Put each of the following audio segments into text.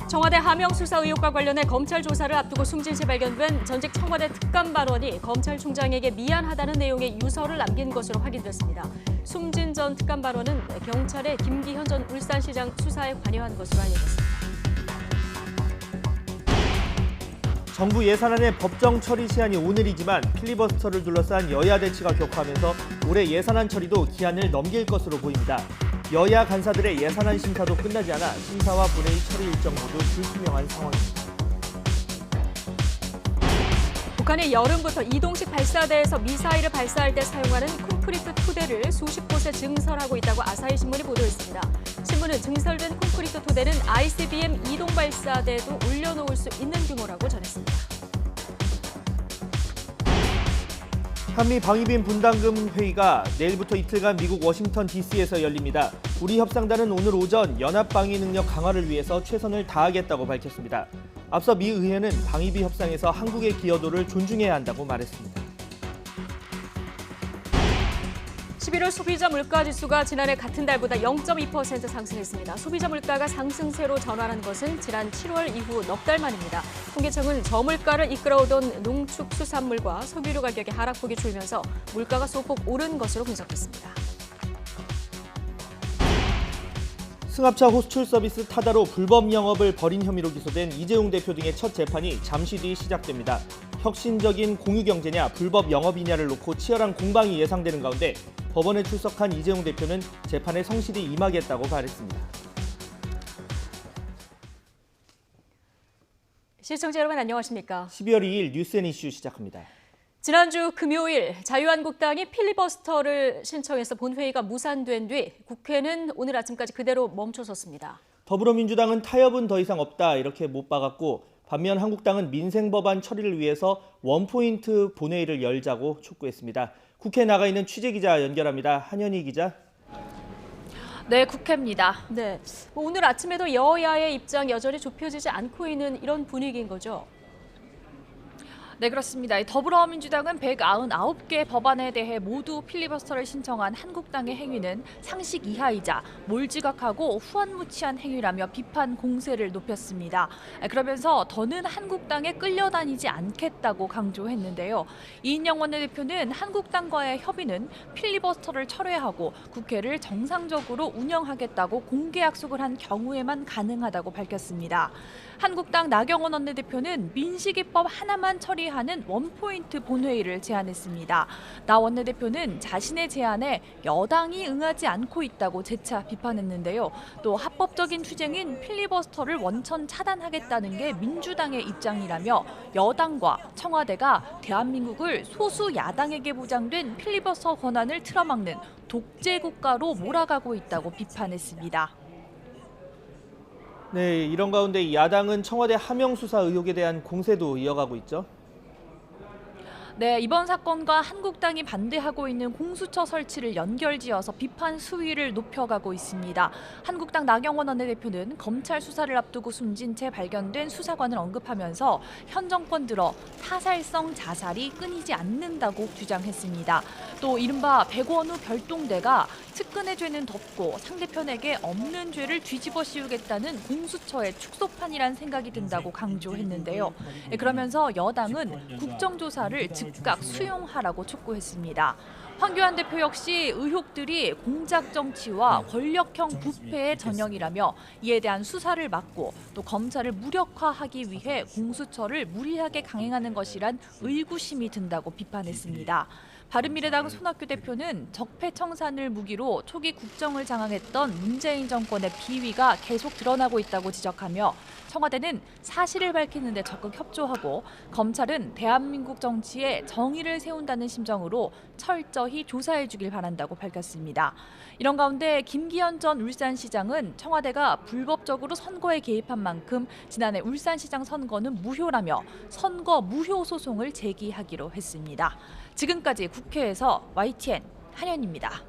청와대 하명 수사 의혹과 관련해 검찰 조사를 앞두고 숨진 채 발견된 전직 청와대 특감 발원이 검찰총장에게 미안하다는 내용의 유서를 남긴 것으로 확인됐습니다. 숨진 전 특감 발원은 경찰의 김기현 전 울산시장 수사에 관여한 것으로 알려졌습니다. 정부 예산안의 법정 처리 시한이 오늘이지만 필리버스터를 둘러싼 여야 대치가 격화하면서 올해 예산안 처리도 기한을 넘길 것으로 보입니다. 여야 간사들의 예산안 심사도 끝나지 않아 심사와 본회의 처리 일정 모두 불투명한 상황입니다. 북한이 여름부터 이동식 발사대에서 미사일을 발사할 때 사용하는 콘크리트 토대를 수십 곳에 증설하고 있다고 아사히 신문이 보도했습니다. 신문은 증설된 콘크리트 토대는 ICBM 이동 발사대에도 올려놓을 수 있는 규모라고 전했습니다. 한미 방위빈 분담금 회의가 내일부터 이틀간 미국 워싱턴 DC에서 열립니다. 우리 협상단은 오늘 오전 연합 방위 능력 강화를 위해서 최선을 다하겠다고 밝혔습니다. 앞서 미 의회는 방위비 협상에서 한국의 기여도를 존중해야 한다고 말했습니다. 11월 소비자 물가 지수가 지난해 같은 달보다 0.2% 상승했습니다. 소비자 물가가 상승세로 전환한 것은 지난 7월 이후 넉 달 만입니다. 통계청은 저물가를 이끌어오던 농축수산물과 석유류 가격의 하락폭이 줄면서 물가가 소폭 오른 것으로 분석됐습니다. 승합차 호출 서비스 타다로 불법 영업을 벌인 혐의로 기소된 이재용 대표 등의 첫 재판이 잠시 뒤 시작됩니다. 혁신적인 공유경제냐 불법 영업이냐를 놓고 치열한 공방이 예상되는 가운데 법원에 출석한 이재용 대표는 재판에 성실히 임하겠다고 말했습니다. 시청자 여러분 안녕하십니까? 12월 2일 뉴스앤이슈 시작합니다. 지난주 금요일 자유한국당이 필리버스터를 신청해서 본회의가 무산된 뒤 국회는 오늘 아침까지 그대로 멈춰섰습니다. 더불어민주당은 타협은 더 이상 없다 이렇게 못 박았고 반면 한국당은 민생법안 처리를 위해서 원포인트 본회의를 열자고 촉구했습니다. 국회에 나가 있는 취재기자 연결합니다. 한현희 기자. 네, 국회입니다. 네, 오늘 아침에도 여야의 입장 여전히 좁혀지지 않고 있는 이런 분위기인 거죠? 네, 그렇습니다. 더불어민주당은 199개 법안에 대해 모두 필리버스터를 신청한 한국당의 행위는 상식 이하이자 몰지각하고 후안무치한 행위라며 비판 공세를 높였습니다. 그러면서 더는 한국당에 끌려다니지 않겠다고 강조했는데요. 이인영 원내대표는 한국당과의 협의는 필리버스터를 철회하고 국회를 정상적으로 운영하겠다고 공개 약속을 한 경우에만 가능하다고 밝혔습니다. 한국당 나경원 원내대표는 민식이법 하나만 처리하는 원포인트 본회의를 제안했습니다. 나 원내대표는 자신의 제안에 여당이 응하지 않고 있다고 재차 비판했는데요. 또 합법적인 투쟁인 필리버스터를 원천 차단하겠다는 게 민주당의 입장이라며 여당과 청와대가 대한민국을 소수 야당에게 보장된 필리버스터 권한을 틀어막는 독재 국가로 몰아가고 있다고 비판했습니다. 네, 이런 가운데 야당은 청와대 하명 수사 의혹에 대한 공세도 이어가고 있죠. 네, 이번 사건과 한국당이 반대하고 있는 공수처 설치를 연결지어서 비판 수위를 높여가고 있습니다. 한국당 나경원 원내대표는 검찰 수사를 앞두고 숨진 채 발견된 수사관을 언급하면서 현 정권 들어 타살성 자살이 끊이지 않는다고 주장했습니다. 또 이른바 백원우 별동대가 측근의 죄는 덮고 상대편에게 없는 죄를 뒤집어 씌우겠다는 공수처의 축소판이란 생각이 든다고 강조했는데요. 그러면서 여당은 국정조사를 즉각 수용하라고 촉구했습니다. 황교안 대표 역시 의혹들이 공작 정치와 권력형 부패의 전형이라며 이에 대한 수사를 막고 또 검찰을 무력화하기 위해 공수처를 무리하게 강행하는 것이란 의구심이 든다고 비판했습니다. 바른미래당 손학규 대표는 적폐청산을 무기로 초기 국정을 장악했던 문재인 정권의 비위가 계속 드러나고 있다고 지적하며 청와대는 사실을 밝히는 데 적극 협조하고 검찰은 대한민국 정치에 정의를 세운다는 심정으로 철저히 조사해 주길 바란다고 밝혔습니다. 이런 가운데 김기현 전 울산시장은 청와대가 불법적으로 선거에 개입한 만큼 지난해 울산시장 선거는 무효라며 선거 무효 소송을 제기하기로 했습니다. 지금까지 국회에서 YTN 한현입니다.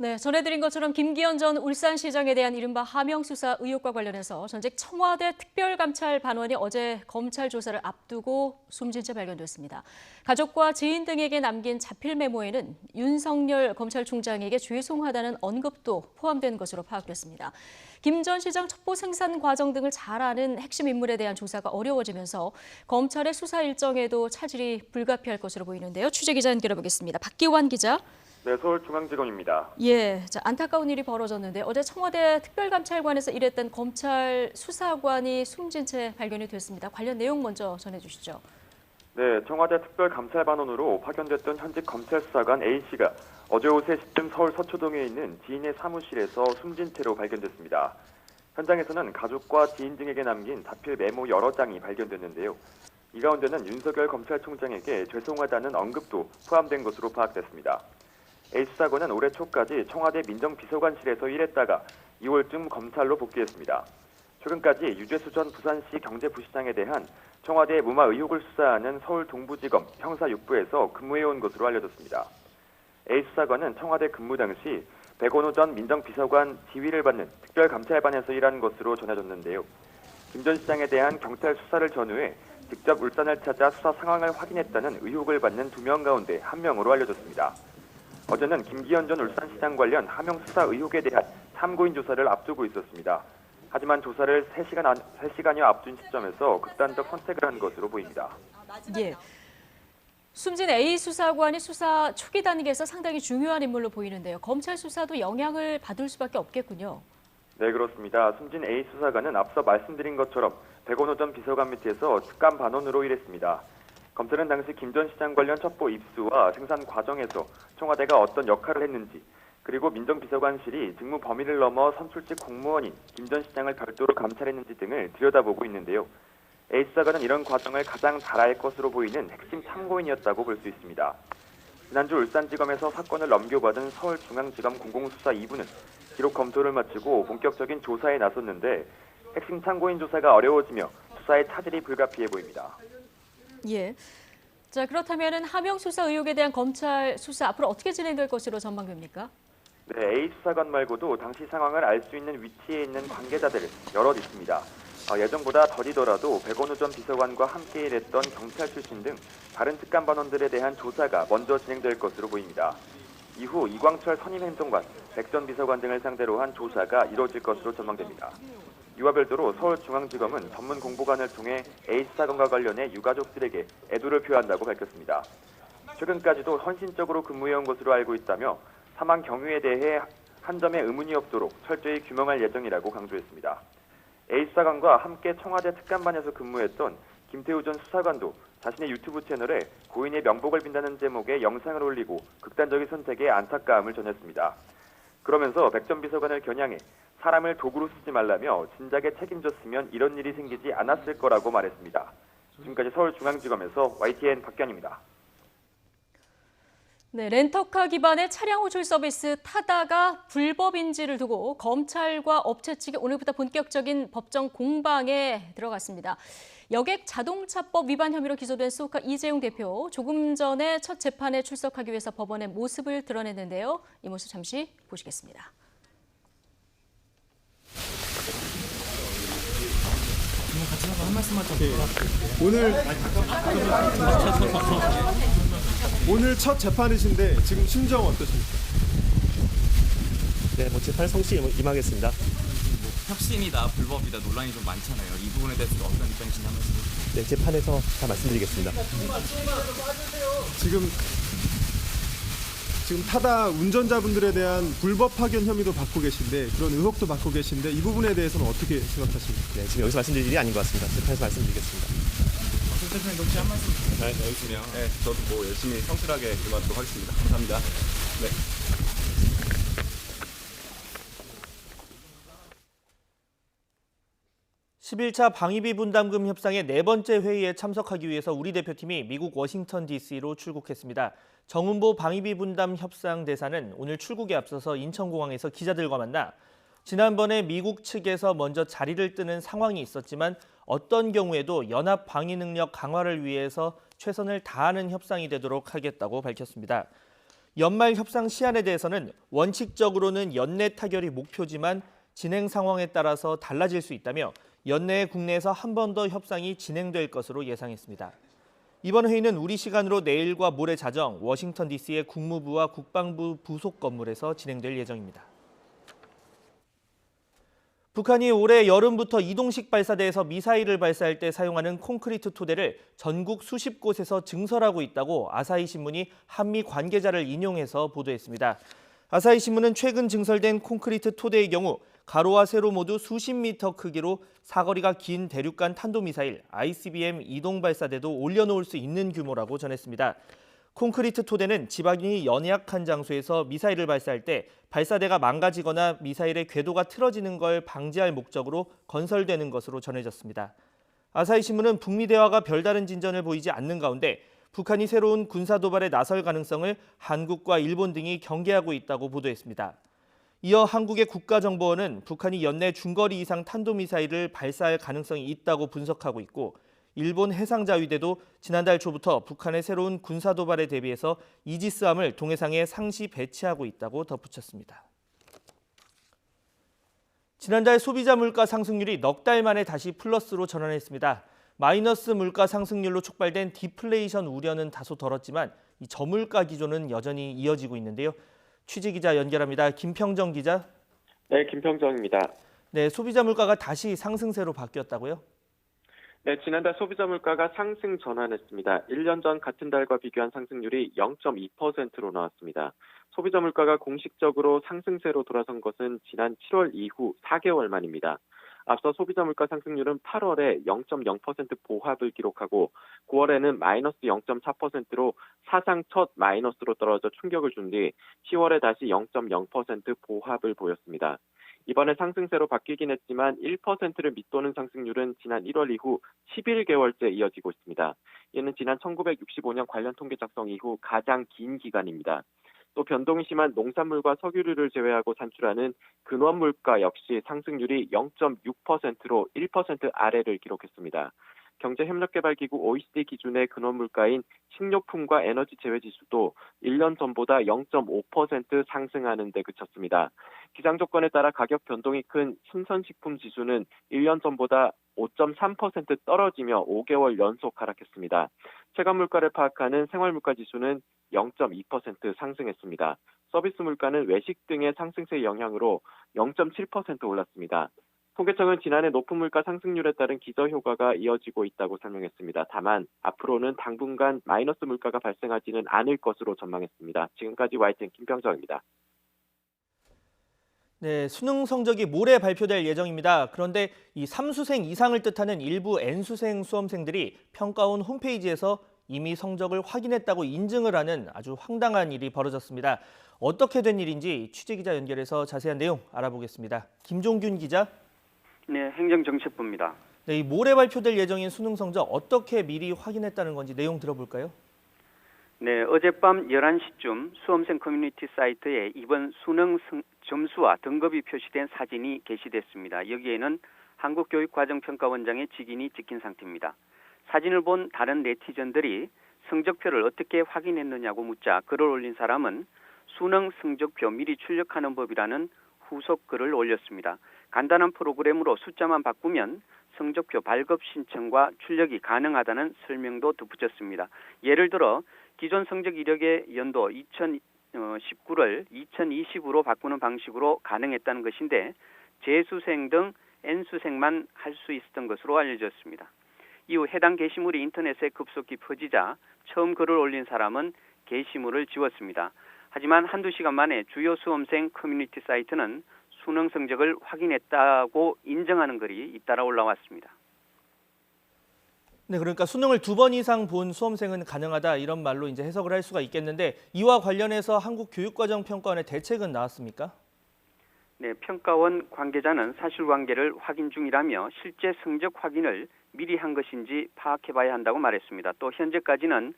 네, 전해드린 것처럼 김기현 전 울산시장에 대한 이른바 하명 수사 의혹과 관련해서 전직 청와대 특별감찰반원이 어제 검찰 조사를 앞두고 숨진 채 발견됐습니다. 가족과 지인 등에게 남긴 자필 메모에는 윤석열 검찰총장에게 죄송하다는 언급도 포함된 것으로 파악됐습니다. 김 전 시장 첩보 생산 과정 등을 잘 아는 핵심 인물에 대한 조사가 어려워지면서 검찰의 수사 일정에도 차질이 불가피할 것으로 보이는데요. 취재기자 연결해보겠습니다. 박기환 기자. 네, 서울중앙지검입니다. 예, 자, 안타까운 일이 벌어졌는데 어제 청와대 특별감찰관에서 일했던 검찰 수사관이 숨진 채 발견이 됐습니다. 관련 내용 먼저 전해주시죠. 네, 청와대 특별감찰반원으로 파견됐던 현직 검찰 수사관 A씨가 어제 오후 3시쯤 서울 서초동에 있는 지인의 사무실에서 숨진 채로 발견됐습니다. 현장에서는 가족과 지인 등에게 남긴 자필 메모 여러 장이 발견됐는데요. 이 가운데는 윤석열 검찰총장에게 죄송하다는 언급도 포함된 것으로 파악됐습니다. A 수사관은 올해 초까지 청와대 민정비서관실에서 일했다가 2월쯤 검찰로 복귀했습니다. 최근까지 유재수 전 부산시 경제부시장에 대한 청와대 무마 의혹을 수사하는 서울 동부지검 형사 6부에서 근무해온 것으로 알려졌습니다. A 수사관은 청와대 근무 당시 백원호 전 민정비서관 지휘를 받는 특별감찰반에서 일한 것으로 전해졌는데요. 김 전 시장에 대한 경찰 수사를 전후해 직접 울산을 찾아 수사 상황을 확인했다는 의혹을 받는 2명 가운데 1명으로 알려졌습니다. 어제는 김기현 전 울산시장 관련 하명 수사 의혹에 대한 참고인 조사를 앞두고 있었습니다. 하지만 조사를 3시간여 앞둔 시점에서 극단적 선택을 한 것으로 보입니다. 예. 숨진 A 수사관이 수사 초기 단계에서 상당히 중요한 인물로 보이는데요. 검찰 수사도 영향을 받을 수밖에 없겠군요. 네, 그렇습니다. 숨진 A 수사관은 앞서 말씀드린 것처럼 백원호 전 비서관 밑에서 특감 반원으로 일했습니다. 검찰은 당시 김 전 시장 관련 첩보 입수와 생산 과정에서 청와대가 어떤 역할을 했는지, 그리고 민정비서관실이 직무 범위를 넘어 선출직 공무원인 김 전 시장을 별도로 감찰했는지 등을 들여다보고 있는데요. A 수사관은 이런 과정을 가장 잘 알 것으로 보이는 핵심 참고인이었다고 볼 수 있습니다. 지난주 울산지검에서 사건을 넘겨받은 서울중앙지검 공공수사 2부는 기록 검토를 마치고 본격적인 조사에 나섰는데 핵심 참고인 조사가 어려워지며 수사에 차질이 불가피해 보입니다. 예. 자, 그렇다면 하명 수사 의혹에 대한 검찰 수사 앞으로 어떻게 진행될 것으로 전망됩니까? 네, A 수사관 말고도 당시 상황을 알 수 있는 위치에 있는 관계자들은 여럿 있습니다. 예전보다 더디더라도 백원호 전 비서관과 함께 일했던 경찰 출신 등 다른 특감반원들에 대한 조사가 먼저 진행될 것으로 보입니다. 이후 이광철 선임행정관, 백 전 비서관 등을 상대로 한 조사가 이뤄질 것으로 전망됩니다. 이와 별도로 서울중앙지검은 전문 공보관을 통해 A 수사관과 관련해 유가족들에게 애도를 표한다고 밝혔습니다. 최근까지도 헌신적으로 근무해온 것으로 알고 있다며 사망 경위에 대해 한 점의 의문이 없도록 철저히 규명할 예정이라고 강조했습니다. A 수사관과 함께 청와대 특감반에서 근무했던 김태우 전 수사관도 자신의 유튜브 채널에 고인의 명복을 빈다는 제목의 영상을 올리고 극단적인 선택에 안타까움을 전했습니다. 그러면서 백 전 비서관을 겨냥해 사람을 도구로 쓰지 말라며 진작에 책임졌으면 이런 일이 생기지 않았을 거라고 말했습니다. 지금까지 서울중앙지검에서 YTN 박견입니다. 네, 렌터카 기반의 차량 호출 서비스 타다가 불법인지를 두고 검찰과 업체 측이 오늘부터 본격적인 법정 공방에 들어갔습니다. 여객 자동차법 위반 혐의로 기소된 스우카 이재용 대표, 조금 전에 첫 재판에 출석하기 위해서 법원의 모습을 드러냈는데요. 이 모습 잠시 보시겠습니다. 오늘 첫 재판이신데 지금 심정 어떠십니까? 네, 재판 성실히 임하겠습니다. 혁신이다, 불법이다 논란이 좀 많잖아요. 이 부분에 대해서 어떤 입장이신지 한 말씀 해주세요. 네, 재판에서 다 말씀드리겠습니다. 지금 타다 운전자분들에 대한 불법 파견 혐의도 받고 계신데 그런 의혹도 받고 계신데 이 부분에 대해서는 어떻게 생각하십니까? 네, 지금 여기서 말씀드릴 일이 아닌 것 같습니다. 재판에서 말씀드리겠습니다. 대표님 혹시 한 말씀 네, 여기 있으면 저도 뭐 열심히 성실하게 임하도록 하겠습니다. 감사합니다. 네. 11차 방위비 분담금 협상의 4번째 회의에 참석하기 위해서 우리 대표팀이 미국 워싱턴 DC로 출국했습니다. 정은보 방위비 분담 협상 대사는 오늘 출국에 앞서서 인천공항에서 기자들과 만나 지난번에 미국 측에서 먼저 자리를 뜨는 상황이 있었지만 어떤 경우에도 연합 방위 능력 강화를 위해서 최선을 다하는 협상이 되도록 하겠다고 밝혔습니다. 연말 협상 시한에 대해서는 원칙적으로는 연내 타결이 목표지만 진행 상황에 따라서 달라질 수 있다며 연내에 국내에서 한 번 더 협상이 진행될 것으로 예상했습니다. 이번 회의는 우리 시간으로 내일과 모레 자정 워싱턴 DC의 국무부와 국방부 부속 건물에서 진행될 예정입니다. 북한이 올해 여름부터 이동식 발사대에서 미사일을 발사할 때 사용하는 콘크리트 토대를 전국 수십 곳에서 증설하고 있다고 아사히 신문이 한미 관계자를 인용해서 보도했습니다. 아사히 신문은 최근 증설된 콘크리트 토대의 경우 가로와 세로 모두 수십 미터 크기로 사거리가 긴 대륙간 탄도미사일 ICBM 이동 발사대도 올려놓을 수 있는 규모라고 전했습니다. 콘크리트 토대는 지방이 연약한 장소에서 미사일을 발사할 때 발사대가 망가지거나 미사일의 궤도가 틀어지는 걸 방지할 목적으로 건설되는 것으로 전해졌습니다. 아사히 신문은 북미 대화가 별다른 진전을 보이지 않는 가운데 북한이 새로운 군사 도발에 나설 가능성을 한국과 일본 등이 경계하고 있다고 보도했습니다. 이어 한국의 국가정보원은 북한이 연내 중거리 이상 탄도미사일을 발사할 가능성이 있다고 분석하고 있고 일본 해상자위대도 지난달 초부터 북한의 새로운 군사 도발에 대비해서 이지스함을 동해상에 상시 배치하고 있다고 덧붙였습니다. 지난달 소비자 물가 상승률이 넉 달 만에 다시 플러스로 전환했습니다. 마이너스 물가 상승률로 촉발된 디플레이션 우려는 다소 덜었지만 이 저물가 기조는 여전히 이어지고 있는데요. 취재기자 연결합니다. 김평정 기자. 네, 김평정입니다. 네, 소비자 물가가 다시 상승세로 바뀌었다고요? 네, 지난달 소비자 물가가 상승 전환했습니다. 1년 전 같은 달과 비교한 상승률이 0.2%로 나왔습니다. 소비자 물가가 공식적으로 상승세로 돌아선 것은 지난 7월 이후 4개월 만입니다. 앞서 소비자 물가 상승률은 8월에 0.0% 보합을 기록하고 9월에는 마이너스 0.4%로 사상 첫 마이너스로 떨어져 충격을 준 뒤 10월에 다시 0.0% 보합을 보였습니다. 이번에 상승세로 바뀌긴 했지만 1%를 밑도는 상승률은 지난 1월 이후 11개월째 이어지고 있습니다. 이는 지난 1965년 관련 통계 작성 이후 가장 긴 기간입니다. 또 변동이 심한 농산물과 석유류를 제외하고 산출하는 근원물가 역시 상승률이 0.6%로 1% 아래를 기록했습니다. 경제협력개발기구 OECD 기준의 근원물가인 식료품과 에너지 제외지수도 1년 전보다 0.5% 상승하는 데 그쳤습니다. 기상조건에 따라 가격 변동이 큰 신선식품 지수는 1년 전보다 5.3% 떨어지며 5개월 연속 하락했습니다. 체감물가를 파악하는 생활물가지수는 0.2% 상승했습니다. 서비스 물가는 외식 등의 상승세 영향으로 0.7% 올랐습니다. 통계청은 지난해 높은 물가 상승률에 따른 기저효과가 이어지고 있다고 설명했습니다. 다만 앞으로는 당분간 마이너스 물가가 발생하지는 않을 것으로 전망했습니다. 지금까지 YTN 김평정입니다. 네, 수능 성적이 모레 발표될 예정입니다. 그런데 이 3수생 이상을 뜻하는 일부 N수생 수험생들이 평가원 홈페이지에서 이미 성적을 확인했다고 인증을 하는 아주 황당한 일이 벌어졌습니다. 어떻게 된 일인지 취재기자 연결해서 자세한 내용 알아보겠습니다. 김종균 기자. 네, 행정정책부입니다. 네, 이 모레 발표될 예정인 수능 성적 어떻게 미리 확인했다는 건지 내용 들어볼까요? 네, 어젯밤 11시쯤 수험생 커뮤니티 사이트에 이번 수능 점수와 등급이 표시된 사진이 게시됐습니다. 여기에는 한국교육과정평가원장의 직인이 찍힌 상태입니다. 사진을 본 다른 네티즌들이 성적표를 어떻게 확인했느냐고 묻자 글을 올린 사람은 수능 성적표 미리 출력하는 법이라는 후속 글을 올렸습니다. 간단한 프로그램으로 숫자만 바꾸면 성적표 발급 신청과 출력이 가능하다는 설명도 덧붙였습니다. 예를 들어 기존 성적 이력의 연도 2019를 2020으로 바꾸는 방식으로 가능했다는 것인데 재수생 등 N수생만 할 수 있었던 것으로 알려졌습니다. 이후 해당 게시물이 인터넷에 급속히 퍼지자 처음 글을 올린 사람은 게시물을 지웠습니다. 하지만 한두 시간 만에 주요 수험생 커뮤니티 사이트는 수능 성적을 확인했다고 인정하는 글이 잇따라 올라왔습니다. 네, 그러니까 수능을 2번 이상 본 수험생은 가능하다 이런 말로 이제 해석을 할 수가 있겠는데 이와 관련해서 한국교육과정평가원의 대책은 나왔습니까? 네, 평가원 관계자는 사실관계를 확인 중이라며 실제 성적 확인을 미리 한 것인지 파악해봐야 한다고 말했습니다. 또 현재까지는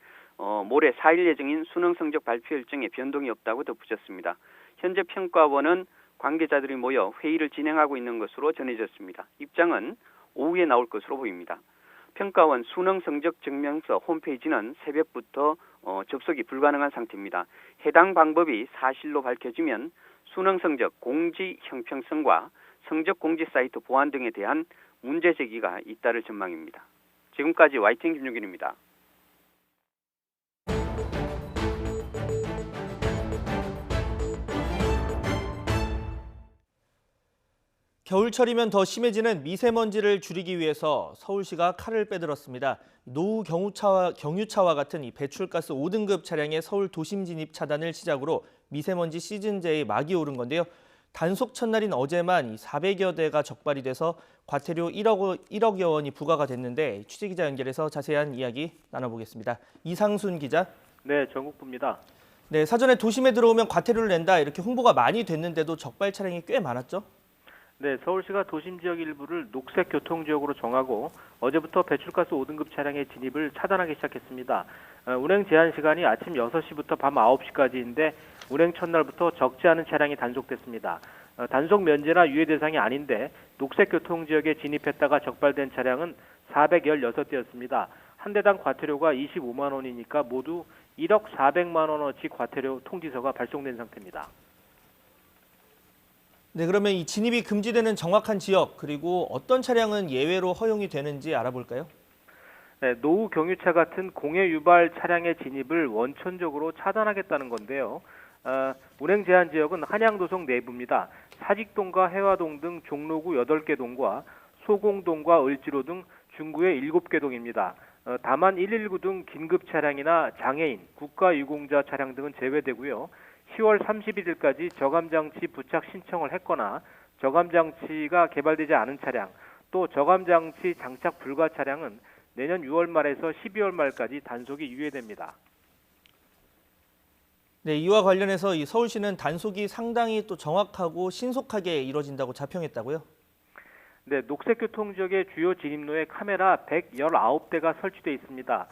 모레 4일 예정인 수능 성적 발표 일정에 변동이 없다고 덧붙였습니다. 현재 평가원은 관계자들이 모여 회의를 진행하고 있는 것으로 전해졌습니다. 입장은 오후에 나올 것으로 보입니다. 평가원 수능 성적 증명서 홈페이지는 새벽부터 접속이 불가능한 상태입니다. 해당 방법이 사실로 밝혀지면 수능 성적 공지 형평성과 성적 공지 사이트 보안 등에 대한 문제 제기가 잇따를 전망입니다. 지금까지 YTN 김용균입니다. 겨울철이면 더 심해지는 미세먼지를 줄이기 위해서 서울시가 칼을 빼들었습니다. 노후 경유차와 같은 이 배출가스 5등급 차량의 서울 도심 진입 차단을 시작으로 미세먼지 시즌제의 막이 오른 건데요. 단속 첫날인 어제만 400여 대가 적발이 돼서 과태료 1억여 원이 부과가 됐는데 취재기자 연결해서 자세한 이야기 나눠보겠습니다. 이상순 기자. 네, 전국부입니다. 네, 사전에 도심에 들어오면 과태료를 낸다 이렇게 홍보가 많이 됐는데도 적발 차량이 꽤 많았죠? 네, 서울시가 도심 지역 일부를 녹색 교통지역으로 정하고 어제부터 배출가스 5등급 차량의 진입을 차단하기 시작했습니다. 운행 제한 시간이 아침 6시부터 밤 9시까지인데 운행 첫날부터 적지 않은 차량이 단속됐습니다. 단속 면제나 유예 대상이 아닌데 녹색 교통지역에 진입했다가 적발된 차량은 416대였습니다. 한 대당 과태료가 25만 원이니까 모두 1억 400만 원어치 과태료 통지서가 발송된 상태입니다. 네, 그러면 이 진입이 금지되는 정확한 지역 그리고 어떤 차량은 예외로 허용이 되는지 알아볼까요? 네, 노후 경유차 같은 공해 유발 차량의 진입을 원천적으로 차단하겠다는 건데요. 운행 제한 지역은 한양도성 내부입니다. 사직동과 해화동 등 종로구 8개 동과 소공동과 을지로 등 중구의 7개 동입니다. 다만 119 등 긴급 차량이나 장애인, 국가유공자 차량 등은 제외되고요. 10월 31일까지 저감장치 부착 신청을 했거나 저감장치가 개발되지 않은 차량, 또 저감장치 장착 불가 차량은 내년 6월 말에서 12월 말까지 단속이 유예됩니다. 네, 이와 관련해서 이 서울시는 단속이 상당히 또 정확하고 신속하게 이뤄진다고 자평했다고요? 네, 녹색교통지역의 주요 진입로에 카메라 119대가 설치되어 있습니다.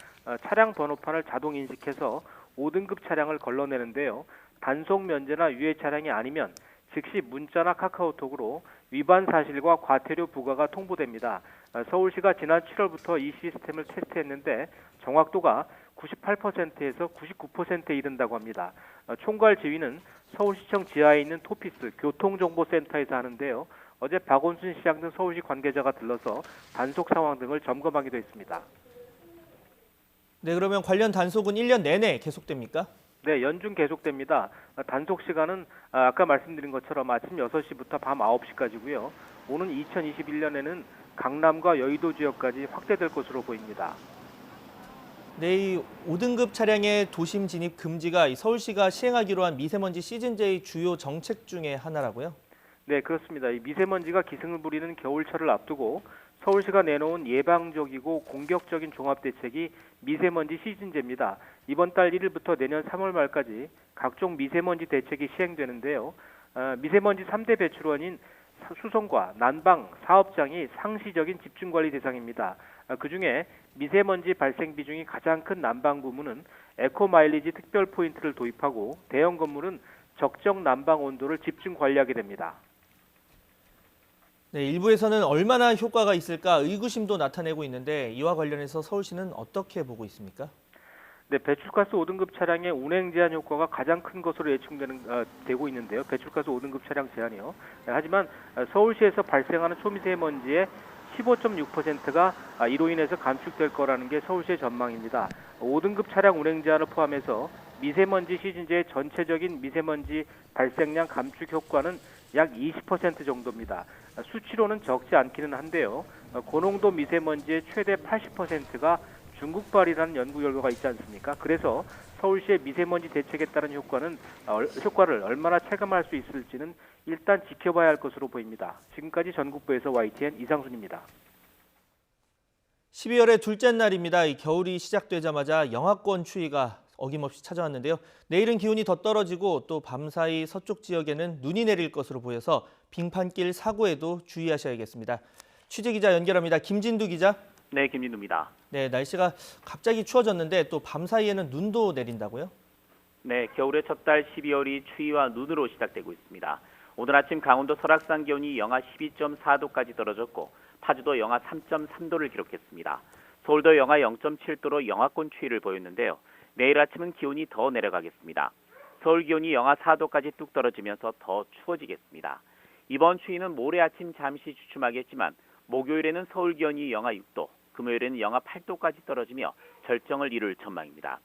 차량 번호판을 자동 인식해서 5등급 차량을 걸러내는데요. 단속 면제나 유예 차량이 아니면 즉시 문자나 카카오톡으로 위반 사실과 과태료 부과가 통보됩니다. 서울시가 지난 7월부터 이 시스템을 테스트했는데 정확도가 98%에서 99%에 이른다고 합니다. 총괄 지휘는 서울시청 지하에 있는 토피스 교통정보센터에서 하는데요. 어제 박원순 시장 등 서울시 관계자가 들러서 단속 상황 등을 점검하기도 했습니다. 네, 그러면 관련 단속은 1년 내내 계속됩니까? 네, 연중 계속됩니다. 단속 시간은 아까 말씀드린 것처럼 아침 6시부터 밤 9시까지고요. 오는 2021년에는 강남과 여의도 지역까지 확대될 것으로 보입니다. 네, 이 5등급 차량의 도심 진입 금지가 서울시가 시행하기로 한 미세먼지 시즌제의 주요 정책 중에 하나라고요? 네, 그렇습니다. 이 미세먼지가 기승을 부리는 겨울철을 앞두고 서울시가 내놓은 예방적이고 공격적인 종합대책이 미세먼지 시즌제입니다. 이번 달 1일부터 내년 3월 말까지 각종 미세먼지 대책이 시행되는데요. 미세먼지 3대 배출원인 수송과 난방, 사업장이 상시적인 집중관리 대상입니다. 그중에 미세먼지 발생 비중이 가장 큰 난방 부문은 에코마일리지 특별 포인트를 도입하고 대형 건물은 적정 난방 온도를 집중 관리하게 됩니다. 네, 일부에서는 얼마나 효과가 있을까 의구심도 나타내고 있는데 이와 관련해서 서울시는 어떻게 보고 있습니까? 네, 배출가스 5등급 차량의 운행 제한 효과가 가장 큰 것으로 예측되고 있는데요. 배출가스 5등급 차량 제한이요. 하지만 서울시에서 발생하는 초미세먼지의 15.6%가 이로 인해서 감축될 거라는 게 서울시의 전망입니다. 5등급 차량 운행 제한을 포함해서 미세먼지 시즌제의 전체적인 미세먼지 발생량 감축 효과는 약 20% 정도입니다. 수치로는 적지 않기는 한데요. 고농도 미세먼지의 최대 80%가 중국발이라는 연구 결과가 있지 않습니까? 그래서 서울시의 미세먼지 대책에 따른 효과를 얼마나 체감할 수 있을지는 일단 지켜봐야 할 것으로 보입니다. 지금까지 전국부에서 YTN 이상순입니다. 12월의 둘째 날입니다. 이 겨울이 시작되자마자 영하권 추위가 어김없이 찾아왔는데요. 내일은 기온이 더 떨어지고 또 밤사이 서쪽 지역에는 눈이 내릴 것으로 보여서 빙판길 사고에도 주의하셔야겠습니다. 취재기자 연결합니다. 김진두 기자. 네, 김진두입니다. 네, 날씨가 갑자기 추워졌는데 또 밤사이에는 눈도 내린다고요? 네, 겨울의 첫 달 12월이 추위와 눈으로 시작되고 있습니다. 오늘 아침 강원도 설악산 기온이 영하 12.4도까지 떨어졌고 파주도 영하 3.3도를 기록했습니다. 서울도 영하 0.7도로 영하권 추위를 보였는데요. 내일 아침은 기온이 더 내려가겠습니다. 서울 기온이 영하 4도까지 뚝 떨어지면서 더 추워지겠습니다. 이번 추위는 모레 아침 잠시 주춤하겠지만 목요일에는 서울 기온이 영하 6도, 금요일에는 영하 8도까지 떨어지며 절정을 이룰 전망입니다.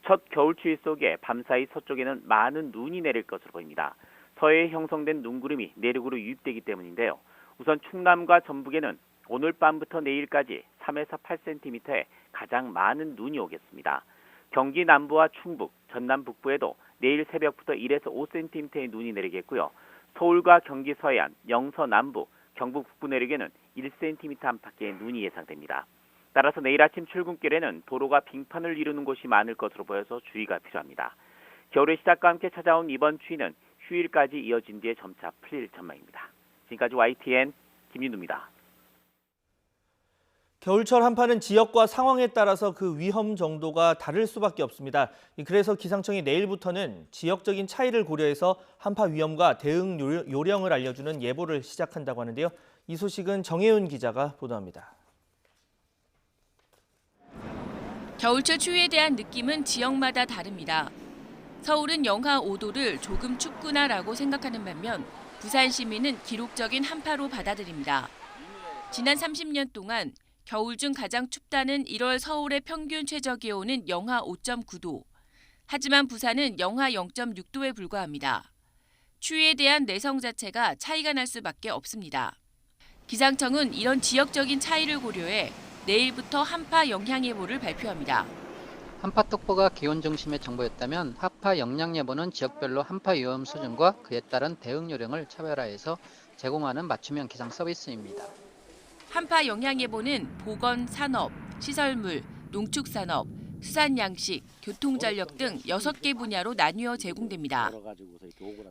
첫 겨울 추위 속에 밤사이 서쪽에는 많은 눈이 내릴 것으로 보입니다. 서해에 형성된 눈구름이 내륙으로 유입되기 때문인데요. 우선 충남과 전북에는 오늘 밤부터 내일까지 3에서 8cm의 가장 많은 눈이 오겠습니다. 경기 남부와 충북, 전남 북부에도 내일 새벽부터 1에서 5cm의 눈이 내리겠고요. 서울과 경기 서해안, 영서 남부, 경북 북부 내륙에는 1cm 안팎의 눈이 예상됩니다. 따라서 내일 아침 출근길에는 도로가 빙판을 이루는 곳이 많을 것으로 보여서 주의가 필요합니다. 겨울의 시작과 함께 찾아온 이번 추위는 휴일까지 이어진 뒤에 점차 풀릴 전망입니다. 지금까지 YTN 김윤우입니다. 겨울철 한파는 지역과 상황에 따라서 그 위험 정도가 다를 수밖에 없습니다. 그래서 기상청이 내일부터는 지역적인 차이를 고려해서 한파 위험과 대응 요령을 알려주는 예보를 시작한다고 하는데요. 이 소식은 정혜윤 기자가 보도합니다. 겨울철 추위에 대한 느낌은 지역마다 다릅니다. 서울은 영하 5도를 조금 춥구나라고 생각하는 반면 부산 시민은 기록적인 한파로 받아들입니다. 지난 30년 동안 겨울 중 가장 춥다는 1월 서울의 평균 최저 기온은 영하 5.9도. 하지만 부산은 영하 0.6도에 불과합니다. 추위에 대한 내성 자체가 차이가 날 수밖에 없습니다. 기상청은 이런 지역적인 차이를 고려해 내일부터 한파 영향 예보를 발표합니다. 한파특보가 기온 중심의 정보였다면 한파 영향 예보는 지역별로 한파 위험 수준과 그에 따른 대응 요령을 차별화해서 제공하는 맞춤형 기상 서비스입니다. 한파 영향 예보는 보건, 산업, 시설물, 농축산업, 수산양식, 교통전력 등 6개 분야로 나뉘어 제공됩니다.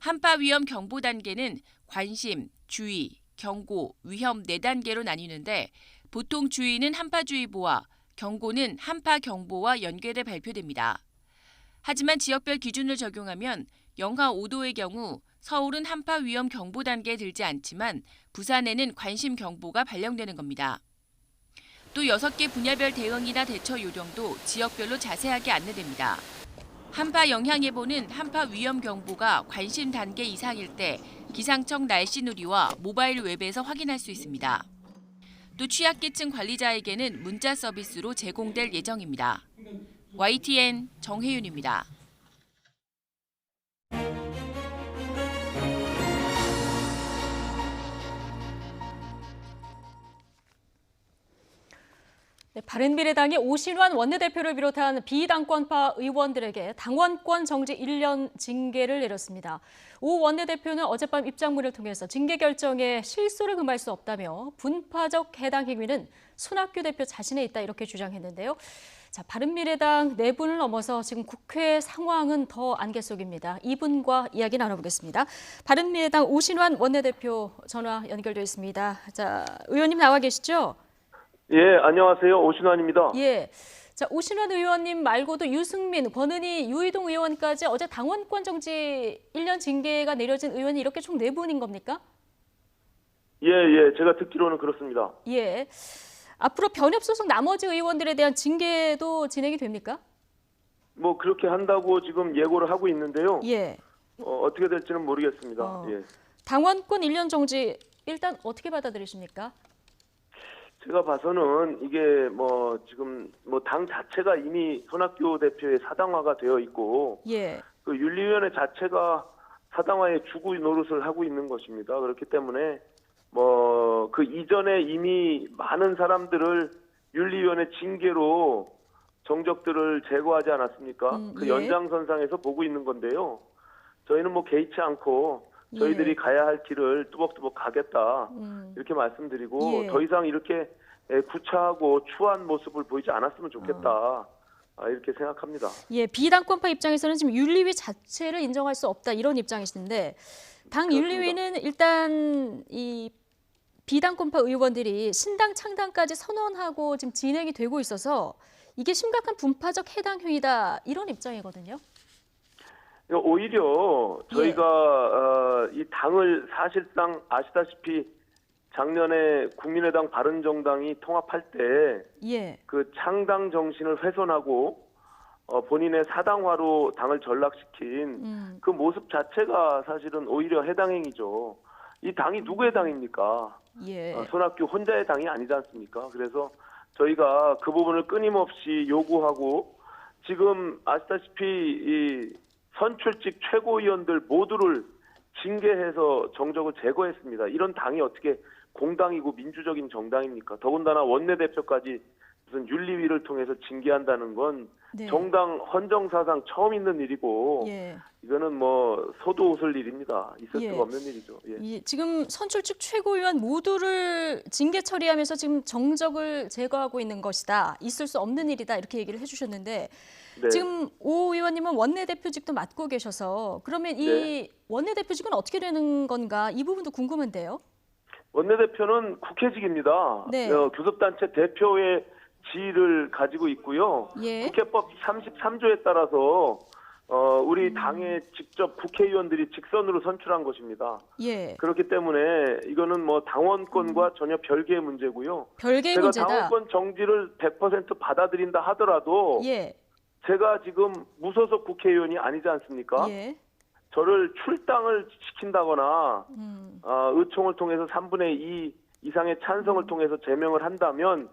한파 위험 경보 단계는 관심, 주의, 경고, 위험 4단계로 나뉘는데 보통 주의는 한파주의보와 경고는 한파경보와 연계돼 발표됩니다. 하지만 지역별 기준을 적용하면 영하 5도의 경우 서울은 한파 위험 경보 단계에 들지 않지만 부산에는 관심 경보가 발령되는 겁니다. 또 6개 분야별 대응이나 대처 요령도 지역별로 자세하게 안내됩니다. 한파 영향 예보는 한파 위험 경보가 관심 단계 이상일 때 기상청 날씨 누리와 모바일 웹에서 확인할 수 있습니다. 또 취약계층 관리자에게는 문자 서비스로 제공될 예정입니다. YTN 정혜윤입니다. 네, 바른미래당이 오신환 원내대표를 비롯한 비당권파 의원들에게 당원권 정지 1년 징계를 내렸습니다. 오 원내대표는 어젯밤 입장문을 통해서 징계 결정에 실소를 금할 수 없다며 분파적 해당 행위는 손학규 대표 자신에 있다 이렇게 주장했는데요. 자, 바른미래당 내분을 넘어서 지금 국회 상황은 더 안개 속입니다. 이분과 이야기 나눠보겠습니다. 바른미래당 오신환 원내대표 전화 연결되어 있습니다. 자, 의원님 나와 계시죠? 예, 안녕하세요. 오신환입니다. 예. 자, 오신환 의원님 말고도 유승민, 권은희, 유이동 의원까지 어제 당원권 정지 1년 징계가 내려진 의원이 이렇게 총 4분인 겁니까? 예, 제가 듣기로는 그렇습니다. 예. 앞으로 변협 소속 나머지 의원들에 대한 징계도 진행이 됩니까? 뭐 그렇게 한다고 지금 예고를 하고 있는데요. 예. 어떻게 될지는 모르겠습니다. 예. 당원권 1년 정지 일단 어떻게 받아들이십니까? 제가 봐서는 이게 뭐 지금 뭐 당 자체가 이미 손학규 대표의 사당화가 되어 있고 예. 그 윤리위원회 자체가 사당화의 주구 노릇을 하고 있는 것입니다. 그렇기 때문에 뭐 그 이전에 이미 많은 사람들을 윤리위원회 징계로 정적들을 제거하지 않았습니까? 그 예. 연장선상에서 보고 있는 건데요. 저희는 뭐 개의치 않고 저희들이 예. 가야 할 길을 뚜벅뚜벅 가겠다 이렇게 말씀드리고 예. 더 이상 이렇게 구차하고 추한 모습을 보이지 않았으면 좋겠다 이렇게 생각합니다. 예, 비당권파 입장에서는 지금 윤리위 자체를 인정할 수 없다 이런 입장이신데 당 그렇습니다. 윤리위는 일단 이 비당권파 의원들이 신당 창당까지 선언하고 지금 진행이 되고 있어서 이게 심각한 분파적 해당 행위다 이런 입장이거든요. 오히려 저희가 이 당을 사실상 아시다시피 작년에 국민의당 바른정당이 통합할 때 그 창당 정신을 훼손하고 본인의 사당화로 당을 전락시킨 그 모습 자체가 사실은 오히려 해당 행위죠. 이 당이 누구의 당입니까? 예. 손학규 혼자의 당이 아니지 않습니까? 그래서 저희가 그 부분을 끊임없이 요구하고 지금 아시다시피 이 선출직 최고위원들 모두를 징계해서 정적을 제거했습니다. 이런 당이 어떻게 공당이고 민주적인 정당입니까? 더군다나 원내대표까지 무슨 윤리위를 통해서 징계한다는 건 네. 정당 헌정사상 처음 있는 일이고 예. 이거는 뭐 소도 웃을 일입니다. 있을 예. 수가 없는 일이죠. 예. 지금 선출직 최고위원 모두를 징계 처리하면서 지금 정적을 제거하고 있는 것이다. 있을 수 없는 일이다. 이렇게 얘기를 해주셨는데 네. 지금 오 의원님은 원내대표직도 맡고 계셔서 그러면 이 네. 원내대표직은 어떻게 되는 건가? 이 부분도 궁금한데요. 원내대표는 국회직입니다. 네. 교섭단체 대표의 지위를 가지고 있고요. 예. 국회법 33조에 따라서 우리 당에 직접 국회의원들이 직선으로 선출한 것입니다. 예. 그렇기 때문에 이거는 뭐 당원권과 전혀 별개의 문제고요. 별개의 제가 문제다. 당원권 정지를 100% 받아들인다 하더라도 예. 제가 지금 무소속 국회의원이 아니지 않습니까? 예. 저를 출당을 시킨다거나 의총을 통해서 3분의 2 이상의 찬성을 통해서 제명을 한다면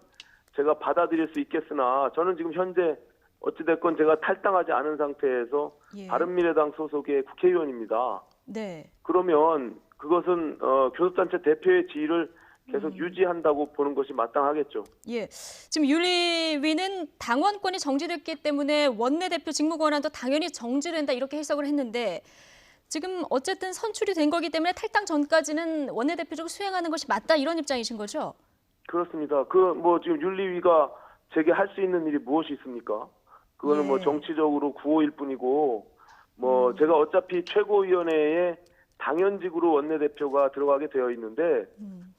제가 받아들일 수 있겠으나 저는 지금 현재 어찌됐건 제가 탈당하지 않은 상태에서 예. 바른미래당 소속의 국회의원입니다. 네. 그러면 그것은 교섭단체 대표의 지위를 계속 유지한다고 보는 것이 마땅하겠죠. 예. 지금 윤리위는 당원권이 정지됐기 때문에 원내대표 직무 권한도 당연히 정지된다 이렇게 해석을 했는데 지금 어쨌든 선출이 된 거기 때문에 탈당 전까지는 원내대표직을 수행하는 것이 맞다 이런 입장이신 거죠? 그렇습니다. 지금 윤리위가 제게 할 수 있는 일이 무엇이 있습니까? 그거는 예. 뭐 정치적으로 구호일 뿐이고 제가 어차피 최고위원회에 당연직으로 원내대표가 들어가게 되어 있는데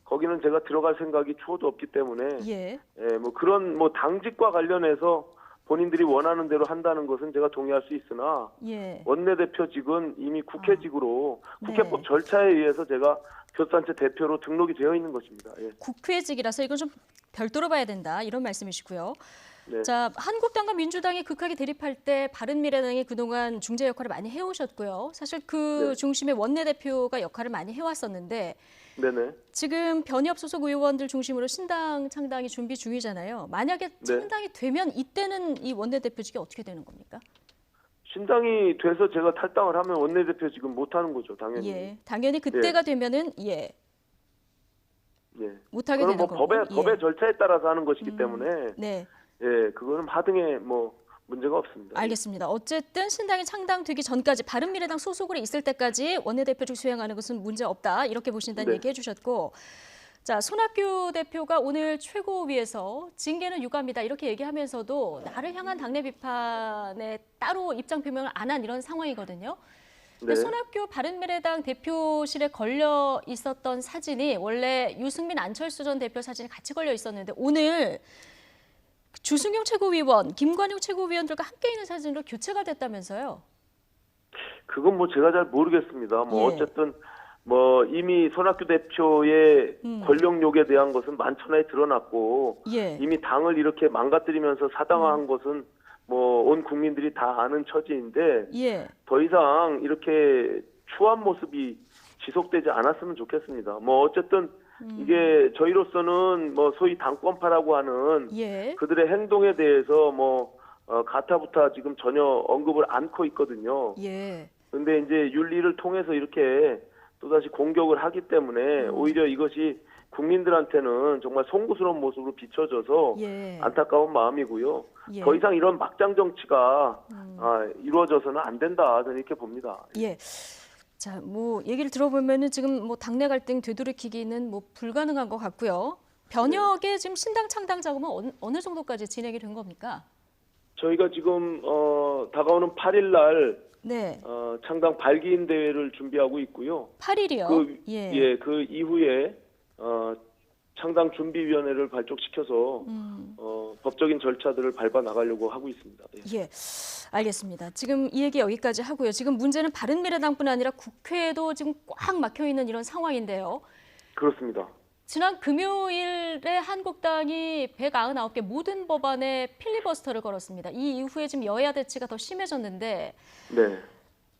거기는 제가 들어갈 생각이 추호도 없기 때문에 예. 그런 당직과 관련해서 본인들이 원하는 대로 한다는 것은 제가 동의할 수 있으나 예. 원내대표직은 이미 국회직으로 국회법 네. 절차에 의해서 제가 교섭단체 대표로 등록이 되어 있는 것입니다. 예. 국회직이라서 이건 좀 별도로 봐야 된다 이런 말씀이시고요. 네. 자, 한국당과 민주당이 극하게 대립할 때 바른미래당이 그동안 중재 역할을 많이 해오셨고요. 사실 그 네. 중심에 원내대표가 역할을 많이 해왔었는데 네네. 지금 변협 소속 의원들 중심으로 신당 창당이 준비 중이잖아요. 만약에 창당이 되면 이때는 이 원내대표직이 어떻게 되는 겁니까? 신당이 돼서 제가 탈당을 하면 원내대표 지금 못하는 거죠, 당연히. 예, 당연히 그때가 되면은 못하게 되는 거고. 법의 절차에 따라서 하는 것이기 때문에 네. 그거는 하등에 문제가 없습니다. 알겠습니다. 어쨌든 신당이 창당되기 전까지 바른미래당 소속으로 있을 때까지 원내대표직 수행하는 것은 문제 없다 이렇게 보신다는 얘기해 주셨고 자, 손학규 대표가 오늘 최고위에서 징계는 유감이다 이렇게 얘기하면서도 나를 향한 당내 비판에 따로 입장 표명을 안 한 이런 상황이거든요. 근데 손학규 바른미래당 대표실에 걸려 있었던 사진이 원래 유승민 안철수 전 대표 사진이 같이 걸려 있었는데 오늘 주승용 최고위원, 김관용 최고위원들과 함께 있는 사진으로 교체가 됐다면서요? 그건 제가 잘 모르겠습니다. 어쨌든 이미 손학규 대표의 권력욕에 대한 것은 만천하에 드러났고 이미 당을 이렇게 망가뜨리면서 사당화한 것은 온 국민들이 다 아는 처지인데 더 이상 이렇게 추한 모습이 지속되지 않았으면 좋겠습니다. 어쨌든 이게 저희로서는 소위 당권파라고 하는 그들의 행동에 대해서 가타부타 지금 전혀 언급을 않고 있거든요. 근데 이제 윤리를 통해서 이렇게 또다시 공격을 하기 때문에 오히려 이것이 국민들한테는 정말 송구스러운 모습으로 비춰져서 안타까운 마음이고요. 더 이상 이런 막장 정치가 이루어져서는 안 된다 저는 이렇게 봅니다. 예. 자, 얘기를 들어보면은 지금 당내 갈등 되돌이키기는 불가능한 것 같고요. 변혁의 지금 신당 창당 작업은 어느 정도까지 진행이 된 겁니까? 저희가 지금 다가오는 8일 날 창당 발기인 대회를 준비하고 있고요. 8일이요? 그 이후에 창당 준비위원회를 발족시켜서 법적인 절차들을 밟아 나가려고 하고 있습니다. 예, 알겠습니다. 지금 이 얘기 여기까지 하고요. 지금 문제는 바른미래당뿐 아니라 국회에도 지금 꽉 막혀 있는 이런 상황인데요. 그렇습니다. 지난 금요일에 한국당이 199개 모든 법안에 필리버스터를 걸었습니다. 이 이후에 지금 여야 대치가 더 심해졌는데 네.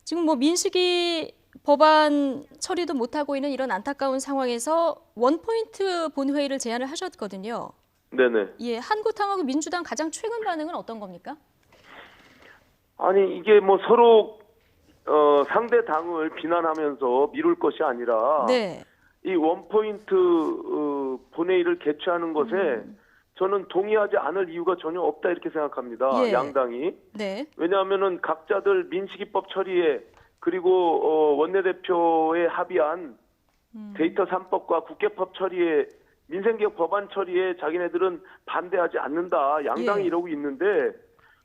지금 뭐 민식이 법안 처리도 못하고 있는 이런 안타까운 상황에서 원포인트 본회의를 제안을 하셨거든요. 네네. 예, 한국당하고 민주당 가장 최근 반응은 어떤 겁니까? 아니 이게 뭐 서로 상대 당을 비난하면서 미룰 것이 아니라 네. 이 원포인트 본회의를 개최하는 것에 저는 동의하지 않을 이유가 전혀 없다 이렇게 생각합니다. 예. 양당이. 네. 왜냐하면은 각자들 민식이법 처리에 그리고 원내대표에 합의한 데이터 3법과 국회법 처리에 민생개혁 법안 처리에 자기네들은 반대하지 않는다. 양당이 예. 이러고 있는데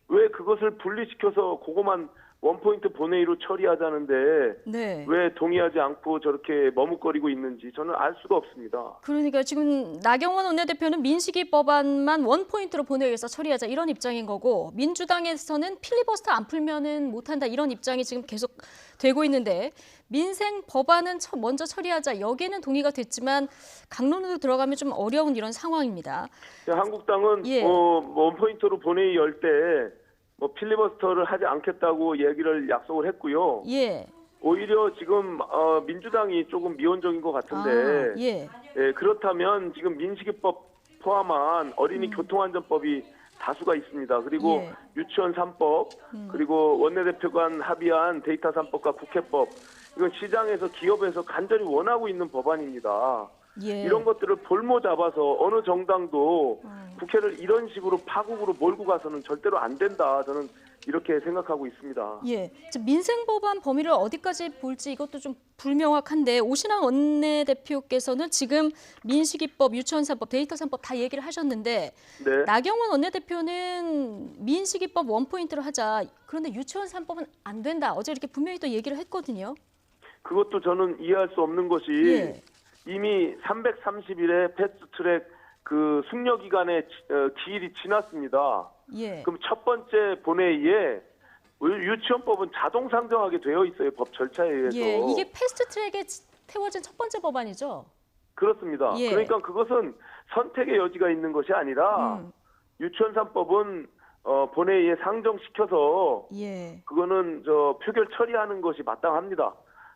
왜 그것을 분리시켜서 그거만 원포인트 본회의로 처리하자는데 네. 왜 동의하지 않고 저렇게 머뭇거리고 있는지 저는 알 수가 없습니다. 그러니까 지금 나경원 원내대표는 민식이 법안만 원포인트로 본회의에서 처리하자 이런 입장인 거고 민주당에서는 필리버스터 안 풀면은 못한다 이런 입장이 지금 계속 되고 있는데 민생 법안은 먼저 처리하자 여기에는 동의가 됐지만 강론으로 들어가면 좀 어려운 이런 상황입니다. 한국당은 예. 원포인트로 본회의 열 때 필리버스터를 하지 않겠다고 얘기를 약속을 했고요. 예. 오히려 지금 민주당이 조금 미온적인 것 같은데 예. 예, 그렇다면 지금 민식이법 포함한 어린이 교통안전법이 다수가 있습니다. 그리고 예. 유치원 3법 그리고 원내대표 간 합의한 데이터 3법과 국회법 이건 시장에서 기업에서 간절히 원하고 있는 법안입니다. 예. 이런 것들을 볼모 잡아서 어느 정당도 국회를 이런 식으로 파국으로 몰고 가서는 절대로 안 된다. 저는 이렇게 생각하고 있습니다. 예. 지금 민생 법안 범위를 어디까지 볼지 이것도 좀 불명확한데 오신환 원내대표께서는 지금 민식이법, 유치원 3법, 데이터 3법 다 얘기를 하셨는데 네. 나경원 원내대표는 민식이법 원포인트로 하자. 그런데 유치원 3법은 안 된다. 어제 이렇게 분명히 또 얘기를 했거든요. 그것도 저는 이해할 수 없는 것이 예. 이미 330일의 패스트트랙 그 숙려 기간의 기일이 지났습니다. 예. 그럼 첫 번째 본회의에 유치원법은 자동 상정하게 되어 있어요. 법 절차에 의해서. 예. 이게 패스트트랙에 태워진 첫 번째 법안이죠. 그렇습니다. 예. 그러니까 그것은 선택의 여지가 있는 것이 아니라 유치원 3법은 본회의에 상정시켜서 예. 그거는 표결 처리하는 것이 마땅합니다.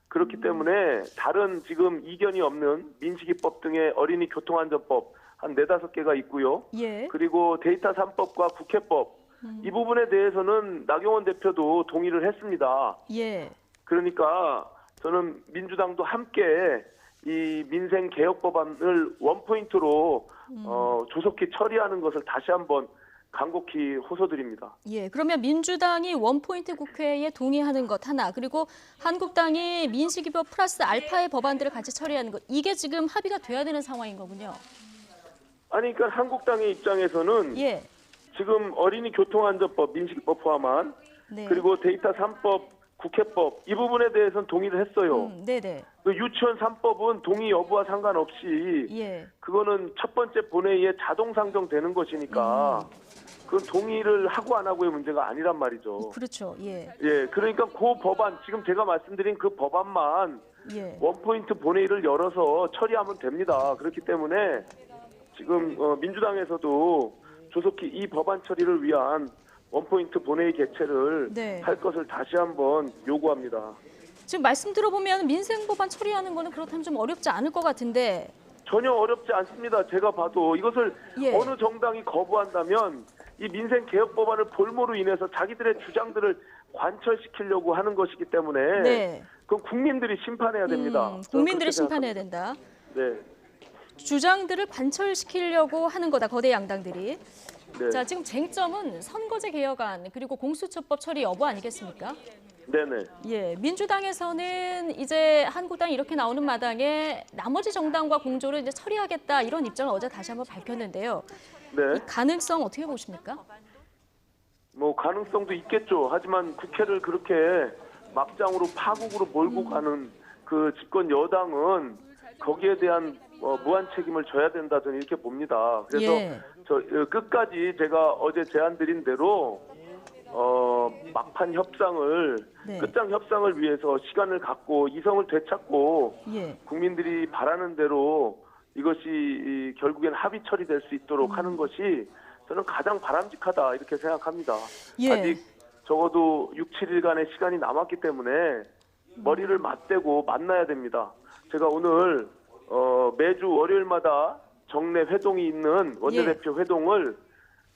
그렇기 때문에 다른 지금 이견이 없는 민식이법 등의 어린이 교통안전법 한 4-5개가 있고요. 예. 그리고 데이터 3법과 국회법 이 부분에 대해서는 나경원 대표도 동의를 했습니다. 예. 그러니까 저는 민주당도 함께 이 민생 개혁 법안을 원포인트로 조속히 처리하는 것을 다시 한번 간곡히 호소드립니다. 예, 그러면 민주당이 원포인트 국회에 동의하는 것 하나, 그리고 한국당이 민식이법 플러스 알파의 법안들을 같이 처리하는 것, 이게 지금 합의가 돼야 되는 상황인 거군요. 아니, 그러니까 한국당의 입장에서는 예. 지금 어린이 교통안전법, 민식이법 포함한 네. 그리고 데이터 3법, 국회법 이 부분에 대해서는 동의를 했어요. 네네. 그 유치원 3법은 동의 여부와 상관없이 예. 그거는 첫 번째 본회의에 자동 상정되는 것이니까 그건 동의를 하고 안 하고의 문제가 아니란 말이죠. 그렇죠. 예. 예, 그러니까 그 법안 지금 제가 말씀드린 그 법안만 예. 원포인트 본회의를 열어서 처리하면 됩니다. 그렇기 때문에 지금 민주당에서도 조속히 이 법안 처리를 위한 원포인트 본회의 개최를 네. 할 것을 다시 한번 요구합니다. 지금 말씀 들어보면 민생 법안 처리하는 거는 그렇다면 좀 어렵지 않을 것 같은데. 전혀 어렵지 않습니다. 제가 봐도 이것을 예. 어느 정당이 거부한다면 이 민생 개혁 법안을 볼모로 인해서 자기들의 주장들을 관철시키려고 하는 것이기 때문에 네. 그건 국민들이 심판해야 됩니다. 국민들이 심판해야 된다. 네. 주장들을 관철시키려고 하는 거다, 거대 양당들이. 네. 자, 지금 쟁점은 선거제 개혁안 그리고 공수처법 처리 여부 아니겠습니까? 네네. 예, 민주당에서는 이제 한국당이 이렇게 나오는 마당에 나머지 정당과 공조를 이제 처리하겠다 이런 입장을 어제 다시 한번 밝혔는데요. 네. 이 가능성 어떻게 보십니까? 뭐 가능성도 있겠죠. 하지만 국회를 그렇게 막장으로 파국으로 몰고 가는 그 집권 여당은 거기에 대한 무한 책임을 져야 된다 저는 이렇게 봅니다. 그래서 예. 끝까지 제가 어제 제안드린 대로 막판 협상을 네. 끝장 협상을 위해서 시간을 갖고 이성을 되찾고 예. 국민들이 바라는 대로 이것이 결국엔 합의 처리될 수 있도록 하는 것이 저는 가장 바람직하다 이렇게 생각합니다. 예. 아직 적어도 6, 7일간의 시간이 남았기 때문에 머리를 맞대고 만나야 됩니다. 제가 오늘 매주 월요일마다 정례 회동이 있는 원내대표 회동을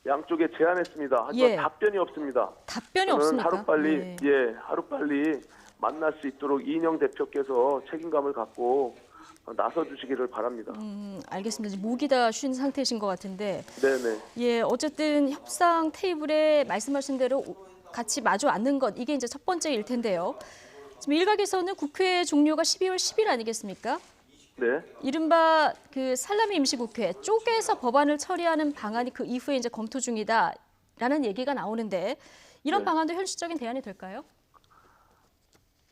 양쪽에 제안했습니다. 하지만 답변이 없습니다. 답변이 저는 없습니까? 하루빨리 만날 수 있도록 이인영 대표께서 책임감을 갖고 나서주시기를 바랍니다. 알겠습니다. 목이 다 쉰 상태이신 것 같은데. 네네. 예, 어쨌든 협상 테이블에 말씀하신 대로 같이 마주 앉는 것, 이게 이제 첫 번째일 텐데요. 지금 일각에서는 국회 종료가 12월 10일 아니겠습니까? 네. 이른바 그 살라미 임시국회 쪼개서 법안을 처리하는 방안이 그 이후에 이제 검토 중이다라는 얘기가 나오는데 이런 방안도 현실적인 대안이 될까요?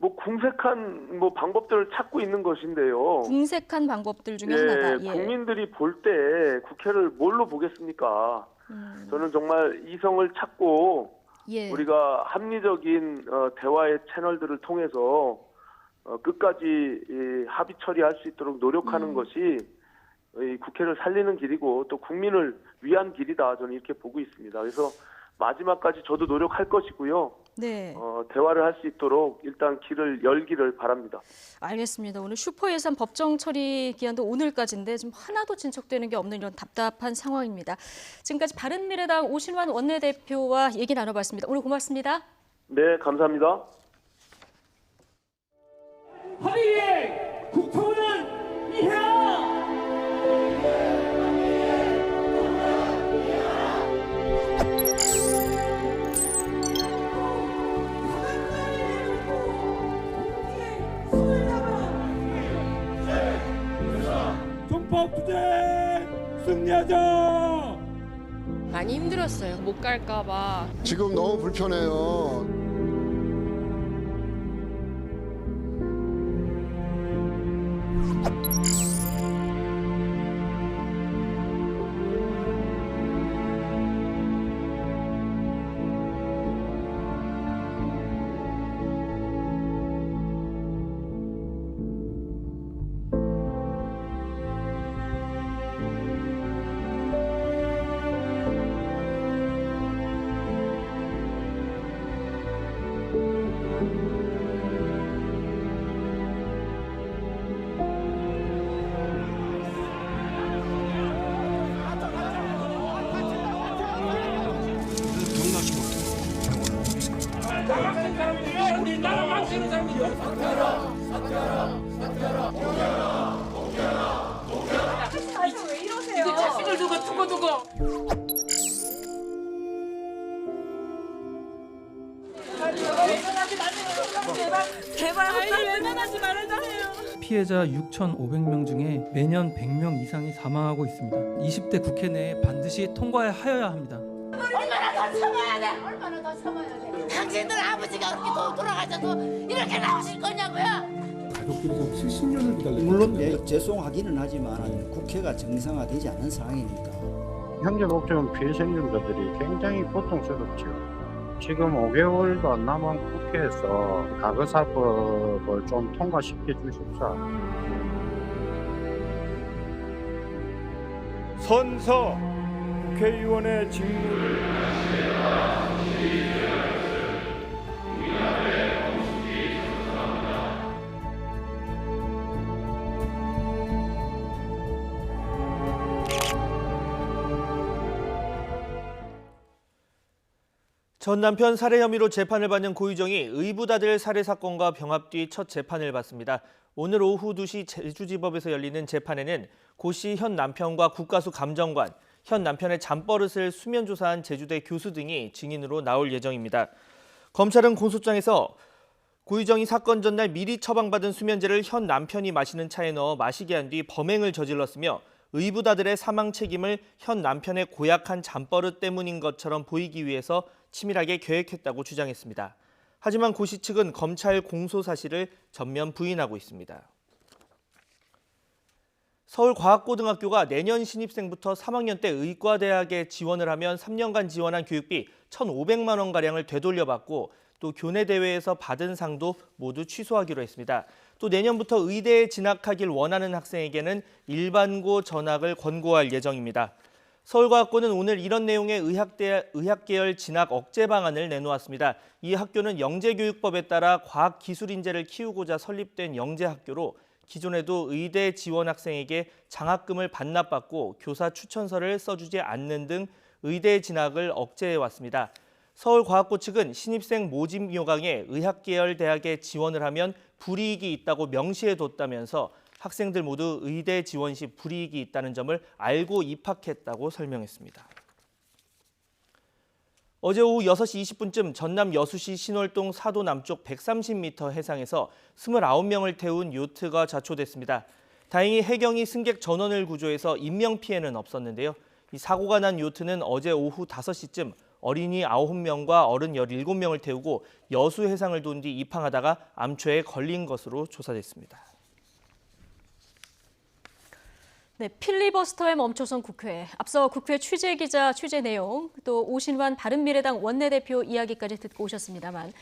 궁색한 방법들을 찾고 있는 것인데요. 궁색한 방법들 중에 하나다. 국민들이 볼 때 국회를 뭘로 보겠습니까? 저는 정말 이성을 찾고 우리가 합리적인 대화의 채널들을 통해서 끝까지 합의 처리할 수 있도록 노력하는 것이 이 국회를 살리는 길이고 또 국민을 위한 길이다. 저는 이렇게 보고 있습니다. 그래서 마지막까지 저도 노력할 것이고요. 네. 대화를 할 수 있도록 일단 길을 열기를 바랍니다. 알겠습니다. 오늘 슈퍼 예산 법정 처리 기한도 오늘까지인데 지금 하나도 진척되는 게 없는 이런 답답한 상황입니다. 지금까지 바른미래당 오신환 원내대표와 얘기 나눠봤습니다. 오늘 고맙습니다. 네, 감사합니다. 합의의 국토는 이해라! 종법투쟁 승리하자! 많이 힘들었어요. 못 갈까 봐. 지금 너무 불편해요. 왜 이러세요? 이거 자식을 두고 제발 외면하지 말아주세요. 피해자 6,500명 중에 매년 100명 이상이 사망하고 있습니다. 20대 국회 내에 반드시 통과하여야 합니다. 얼마나 더 참아야 돼? 얼마나 더 참아야 돼? 당신들 아버지가 그렇게 돌아가셔도 이렇게 나오실 거냐고요? 가족들이 좀 70년을 기다렸죠. 물론 죄송하기는 하지만 국회가 정상화되지 않은 상황이니까. 현재 목적은 피해 생존자들이 굉장히 고통스럽죠. 지금 5개월도 안 남은 국회에서 가거사법을 좀 통과시켜 주십사. 선서 국회의원의 직무를 전 남편 살해 혐의로 재판을 받는 고유정이 의붓아들 살해 사건과 병합 뒤 첫 재판을 받습니다. 오늘 오후 2시 제주지법에서 열리는 재판에는 고 씨 현 남편과 국가수 감정관, 현 남편의 잠버릇을 수면 조사한 제주대 교수 등이 증인으로 나올 예정입니다. 검찰은 공소장에서 고유정이 사건 전날 미리 처방받은 수면제를 현 남편이 마시는 차에 넣어 마시게 한 뒤 범행을 저질렀으며 의붓아들의 사망 책임을 현 남편의 고약한 잠버릇 때문인 것처럼 보이기 위해서 치밀하게 계획했다고 주장했습니다. 하지만 고 씨 측은 검찰 공소 사실을 전면 부인하고 있습니다. 서울과학고등학교가 내년 신입생부터 3학년 때 의과대학에 지원을 하면 3년간 지원한 교육비 1,500만 원가량을 되돌려받고 또 교내 대회에서 받은 상도 모두 취소하기로 했습니다. 또 내년부터 의대에 진학하길 원하는 학생에게는 일반고 전학을 권고할 예정입니다. 서울과학고는 오늘 이런 내용의 의학계열 진학 억제 방안을 내놓았습니다. 이 학교는 영재교육법에 따라 과학기술인재를 키우고자 설립된 영재학교로 기존에도 의대 지원 학생에게 장학금을 반납받고 교사 추천서를 써주지 않는 등 의대 진학을 억제해왔습니다. 서울과학고 측은 신입생 모집 요강에 의학계열 대학에 지원을 하면 불이익이 있다고 명시해뒀다면서 학생들 모두 의대 지원 시 불이익이 있다는 점을 알고 입학했다고 설명했습니다. 어제 오후 6시 20분쯤 전남 여수시 신월동 사도 남쪽 130m 해상에서 29명을 태운 요트가 좌초됐습니다. 다행히 해경이 승객 전원을 구조해서 인명피해는 없었는데요. 이 사고가 난 요트는 어제 오후 5시쯤 어린이 9명과 어른 17명을 태우고 여수 해상을 돈 뒤 입항하다가 암초에 걸린 것으로 조사됐습니다. 네, 필리버스터에 멈춰선 국회. 앞서 국회 취재기자 취재 내용, 또 오신환 바른미래당 원내대표 이야기까지 듣고 오셨습니다만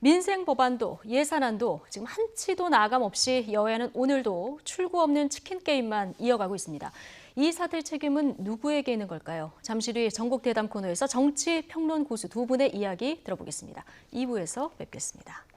민생 법안도 예산안도 지금 한치도 나감 없이 여야는 오늘도 출구 없는 치킨 게임만 이어가고 있습니다. 이 사태 책임은 누구에게 있는 걸까요? 잠시 뒤 전국 대담 코너에서 정치 평론 고수 두 분의 이야기 들어보겠습니다. 2부에서 뵙겠습니다.